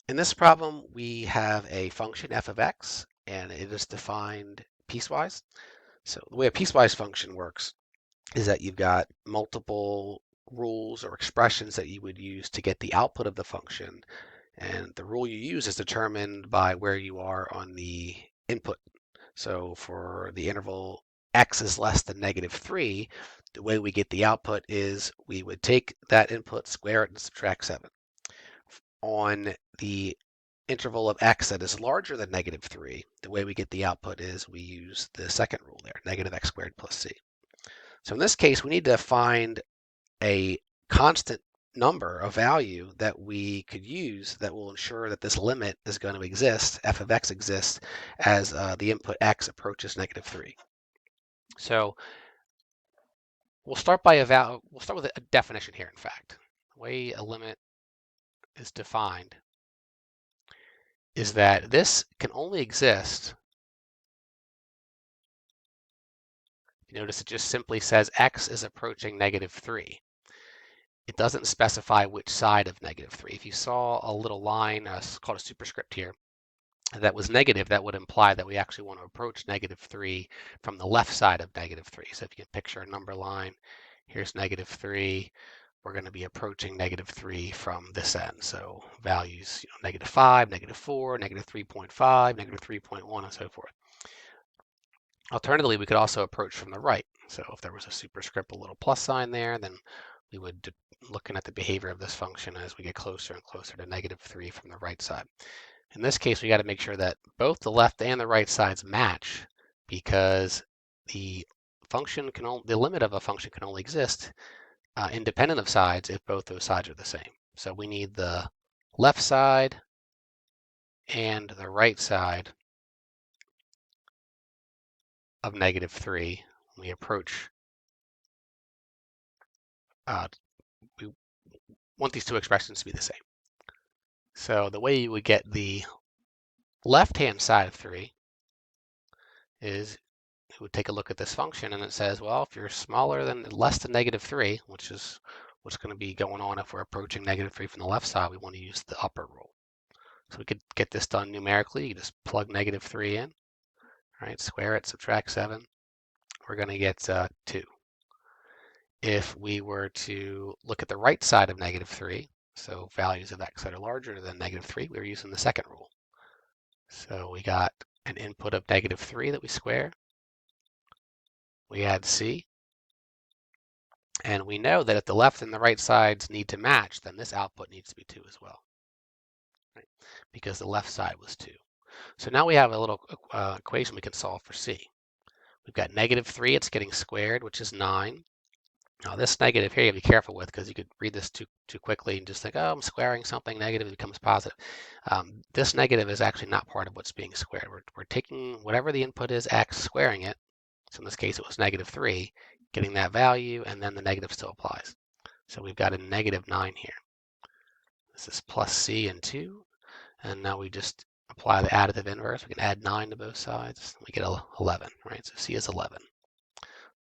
In this problem, we have a function f of x, and it is defined piecewise. So the way a piecewise function works is that you've got multiple rules or expressions that you would use to get the output of the function, and the rule you use is determined by where you are on the input. So for the interval x is less than -3, the way we get the output is we would take that input, square it, and subtract 7. On the interval of x that is larger than -3, the way we get the output is we use the second rule there, -x squared plus c. So in this case, we need to find a constant number, a value that we could use that will ensure that this limit is going to exist, f of x exists, as the input x approaches -3. So we'll start with a definition here, in fact. The way a limit is defined is that this can only exist. You notice it just simply says x is approaching -3. It doesn't specify which side of -3. If you saw a little line called a superscript here that was negative, that would imply that we actually want to approach -3 from the left side of -3. So if you can picture a number line, here's -3. We're going to be approaching -3 from this end. So values, -5, -4, -3.5, -3.1, and so forth. Alternatively, we could also approach from the right. So if there was a superscript, a little plus sign there, then we would looking at the behavior of this function as we get closer and closer to -3 from the right side. In this case, we got to make sure that both the left and the right sides match, because the limit of a function can only exist independent of sides if both those sides are the same. So we need the left side and the right side of -3 when we approach. We want these two expressions to be the same. So the way you would get the left-hand side of 3 is we would take a look at this function, and it says, well, if you're less than -3, which is what's going to be going on if we're approaching -3 from the left side, we want to use the upper rule. So we could get this done numerically. You just plug -3 in, right? Square it, subtract 7. We're going to get 2. If we were to look at the right side of -3, so values of x that are larger than -3, we're using the second rule. So we got an input of -3 that we square. We add c. And we know that if the left and the right sides need to match, then this output needs to be 2 as well, right? Because the left side was 2. So now we have a little equation we can solve for c. We've got -3, it's getting squared, which is 9. Now this negative here you have to be careful with, because you could read this too quickly and just think, oh, I'm squaring something negative, it becomes positive. This negative is actually not part of what's being squared. We're taking whatever the input is, x, squaring it. So in this case, it was -3, getting that value, and then the negative still applies. So we've got a -9 here. This is plus c and 2, and now we just apply the additive inverse. We can add 9 to both sides. We get 11, right? So c is 11.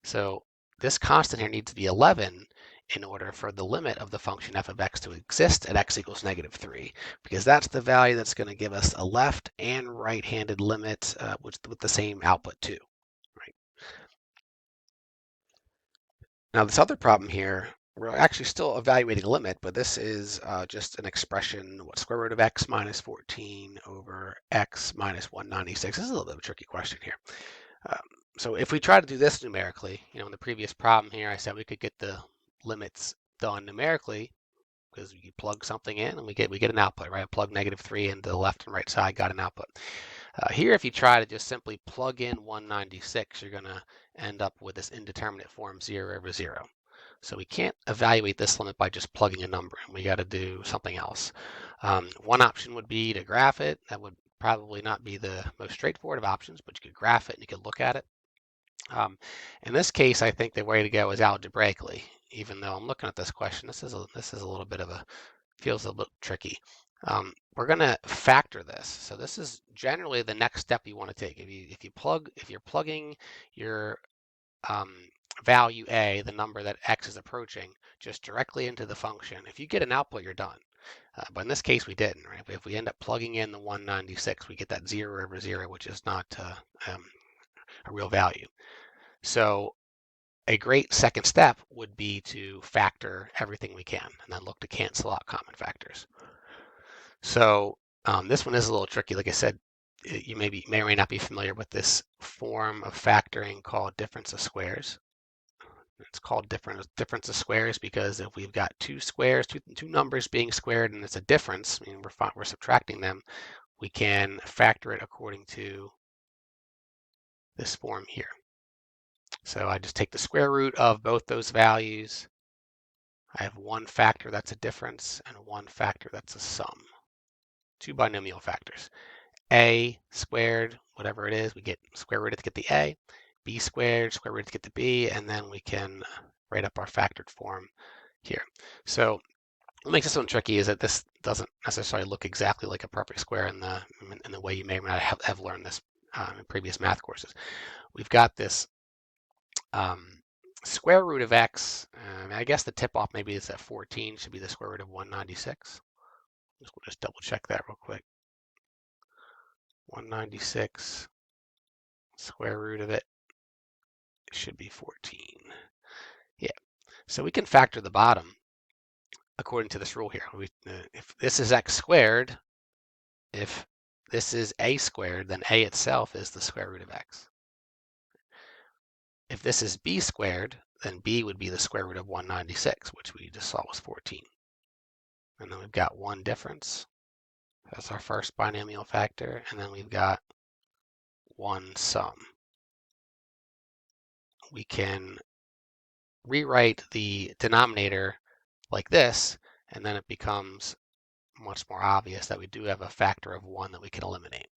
So this constant here needs to be 11 in order for the limit of the function f of x to exist at x equals -3, because that's the value that's going to give us a left and right-handed limit with the same output too, right? Now this other problem here, we're actually still evaluating a limit, but this is just an expression, square root of x minus 14 over x minus 196. This is a little bit of a tricky question here. So if we try to do this numerically, in the previous problem here, I said we could get the limits done numerically because you plug something in and we get an output, right? Plug -3 into the left and right side, got an output. Here, if you try to just simply plug in 196, you're going to end up with this indeterminate form 0 over 0. So we can't evaluate this limit by just plugging a number in. We got to do something else. One option would be to graph it. That would probably not be the most straightforward of options, but you could graph it and you could look at it. In this case, I think the way to go is algebraically. Even though I'm looking at this question, this is a little bit of feels a little bit tricky. We're going to factor this. So this is generally the next step you want to take. If you're plugging your value a, the number that x is approaching, just directly into the function, if you get an output, you're done. But in this case, we didn't, right? If we end up plugging in the 196, we get that 0 over 0, which is not a real value. So a great second step would be to factor everything we can and then look to cancel out common factors. So this one is a little tricky. Like I said, you may or may not be familiar with this form of factoring called difference of squares. It's called difference of squares because if we've got two squares, two numbers being squared, and it's a difference, I mean we're subtracting them, we can factor it according to this form here. So I just take the square root of both those values. I have one factor that's a difference and one factor that's a sum. Two binomial factors. A squared, whatever it is, we get square root to get the A. B squared, square root to get the B, and then we can write up our factored form here. So what makes this one tricky is that this doesn't necessarily look exactly like a perfect square in the way you may or may not have learned this in previous math courses. We've got this square root of x. I guess the tip off maybe is that 14 should be the square root of 196. We'll just double check that real quick. 196 square root of it should be 14. Yeah, so we can factor the bottom according to this rule here. If this is x squared, if this is a squared, then a itself is the square root of x. If this is b squared, then b would be the square root of 196, which we just saw was 14. And then we've got one difference. That's our first binomial factor. And then we've got one sum. We can rewrite the denominator like this, and then it becomes much more obvious that we do have a factor of 1 that we can eliminate.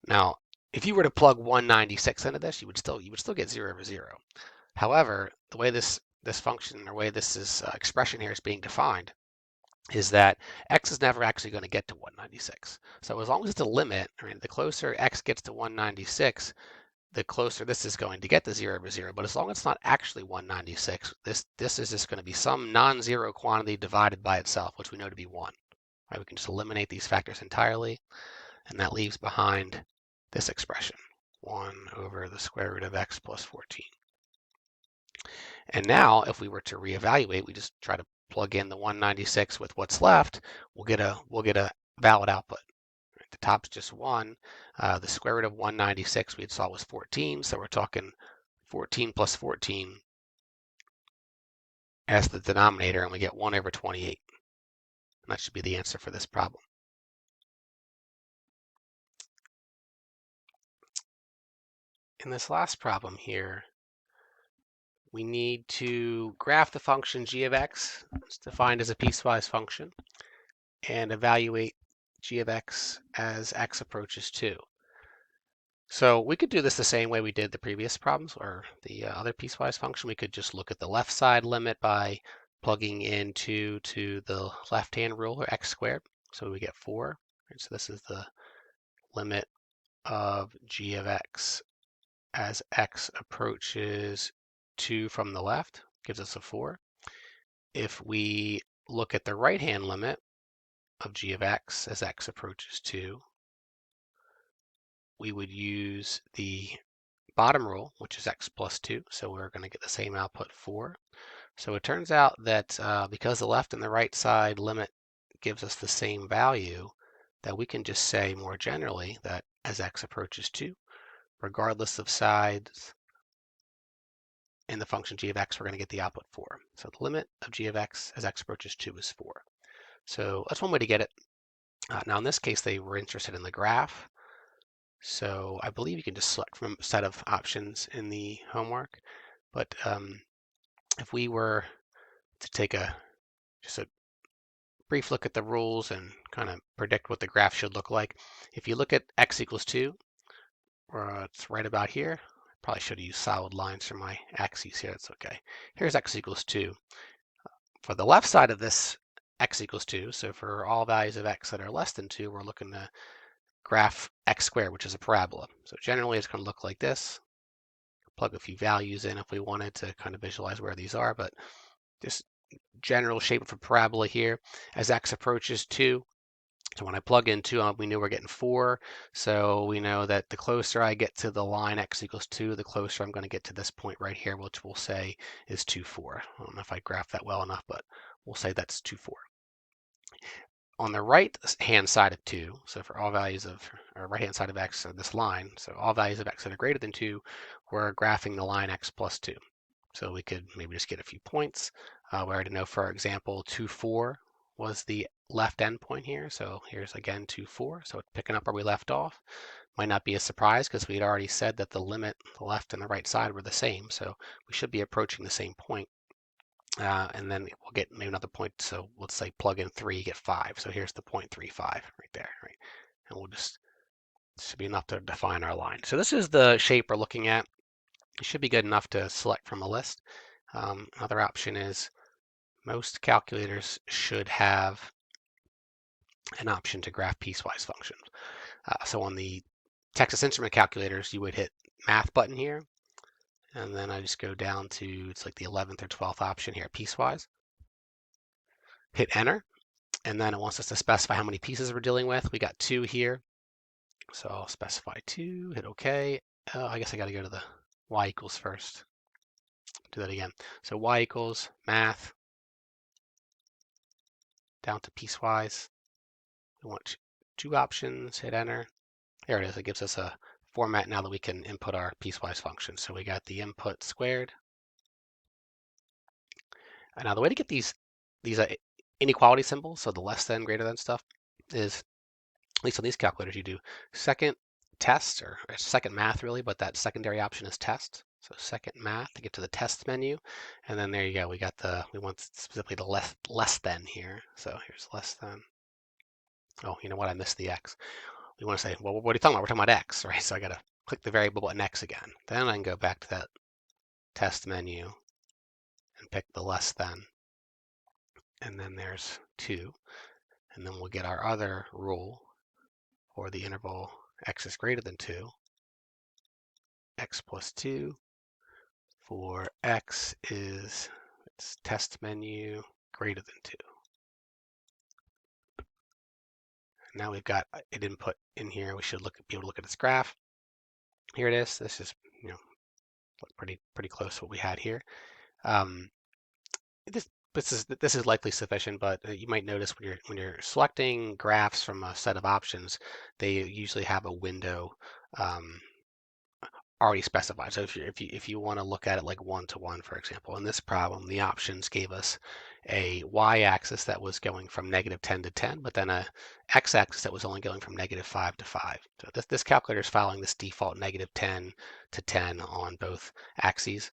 Now, if you were to plug 196 into this, you would still get 0 over 0. However, the way this function, or way this expression here is being defined, is that x is never actually going to get to 196. So as long as it's a limit, I mean, the closer x gets to 196, the closer this is going to get to 0 over 0. But as long as it's not actually 196, this is just going to be some non-zero quantity divided by itself, which we know to be 1. Right? We can just eliminate these factors entirely, and that leaves behind this expression, 1 over the square root of x plus 14. And now, if we were to reevaluate, we just try to plug in the 196 with what's left, we'll get a valid output. The top's just 1. The square root of 196 we had saw was 14, so we're talking 14 plus 14 as the denominator, and we get 1 over 28. And that should be the answer for this problem. In this last problem here, we need to graph the function g of x. It's defined as a piecewise function, and evaluate g of x as x approaches 2. So we could do this the same way we did the previous problems, or the other piecewise function. We could just look at the left side limit by plugging in 2 to the left-hand rule, or x squared. So we get 4. Right, so this is the limit of g of x as x approaches 2 from the left, gives us a 4. If we look at the right-hand limit of g of x as x approaches 2, we would use the bottom rule, which is x plus 2, so we're going to get the same output, 4. So it turns out that because the left and the right side limit gives us the same value, that we can just say more generally that as x approaches 2, regardless of sides in the function g of x, we're going to get the output 4. So the limit of g of x as x approaches 2 is 4. So that's one way to get it. Now in this case, they were interested in the graph. So I believe you can just select from a set of options in the homework. But if we were to take just a brief look at the rules and kind of predict what the graph should look like, if you look at x equals 2, it's right about here. I probably should have used solid lines for my axes here. That's okay. Here's x equals 2. For the left side of this x equals 2, so for all values of x that are less than 2, we're looking to graph x squared, which is a parabola. So generally it's going to look like this. Plug a few values in if we wanted to kind of visualize where these are, but just general shape of a parabola here as x approaches 2. So when I plug in 2, we know we're getting 4. So we know that the closer I get to the line x equals 2, the closer I'm going to get to this point right here, which we'll say is 2, 4. I don't know if I graphed that well enough, but we'll say that's 2, 4. On the right-hand side of 2, so for all values of, or right-hand side of x, of this line, so all values of x that are greater than 2, we're graphing the line x plus 2. So we could maybe just get a few points. We already know, for example, 2, 4 was the left endpoint here. So here's again 2, 4. So it's picking up where we left off. Might not be a surprise because we'd already said that the limit, the left and the right side were the same. So we should be approaching the same point. And then we'll get maybe another point. So let's say plug in 3, get 5. So here's the 0.35 right there, right? And we'll just, this should be enough to define our line. So this is the shape we're looking at. It should be good enough to select from a list. Another option is most calculators should have an option to graph piecewise functions. So on the Texas Instrument calculators, you would hit math button here, and then I just go down to, it's like the 11th or 12th option here, piecewise. Hit enter, and then it wants us to specify how many pieces we're dealing with. We got 2 here, so I'll specify 2, hit OK. I guess I got to go to the y equals first. Do that again. So y equals math down to piecewise. We want 2 options, hit enter. There it is. It gives us a format now that we can input our piecewise function. So we got the input squared. And now the way to get these inequality symbols, so the less than, greater than stuff, is, at least on these calculators, you do second test, or second math really, but that secondary option is test. So second math to get to the test menu. And then there you go. We got we want specifically the less than here. So here's less than. Oh, you know what? I missed the x. We want to say, well, what are you talking about? We're talking about x, right? So I got to click the variable button x again. Then I can go back to that test menu and pick the less than. And then there's 2. And then we'll get our other rule for the interval x is greater than 2. X plus 2 for x is, it's test menu greater than 2. Now we've got it input in here. We should be able to look at this graph. Here it is. This is, pretty close to what we had here. This is likely sufficient, but you might notice when you're selecting graphs from a set of options, they usually have a window already specified. So if you want to look at it like 1-to-1, for example, in this problem, the options gave us a y-axis that was going from -10 to 10, but then a x-axis that was only going from -5 to 5. So this calculator is following this default -10 to 10 on both axes.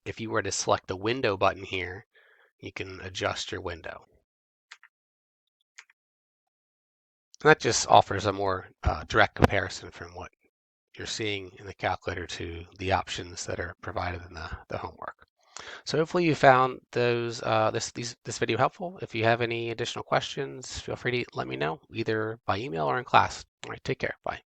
If you were to select the window button here, you can adjust your window. And that just offers a more direct comparison from what you're seeing in the calculator to the options that are provided in the homework. So hopefully you found this video helpful. If you have any additional questions, feel free to let me know either by email or in class. All right, take care. Bye.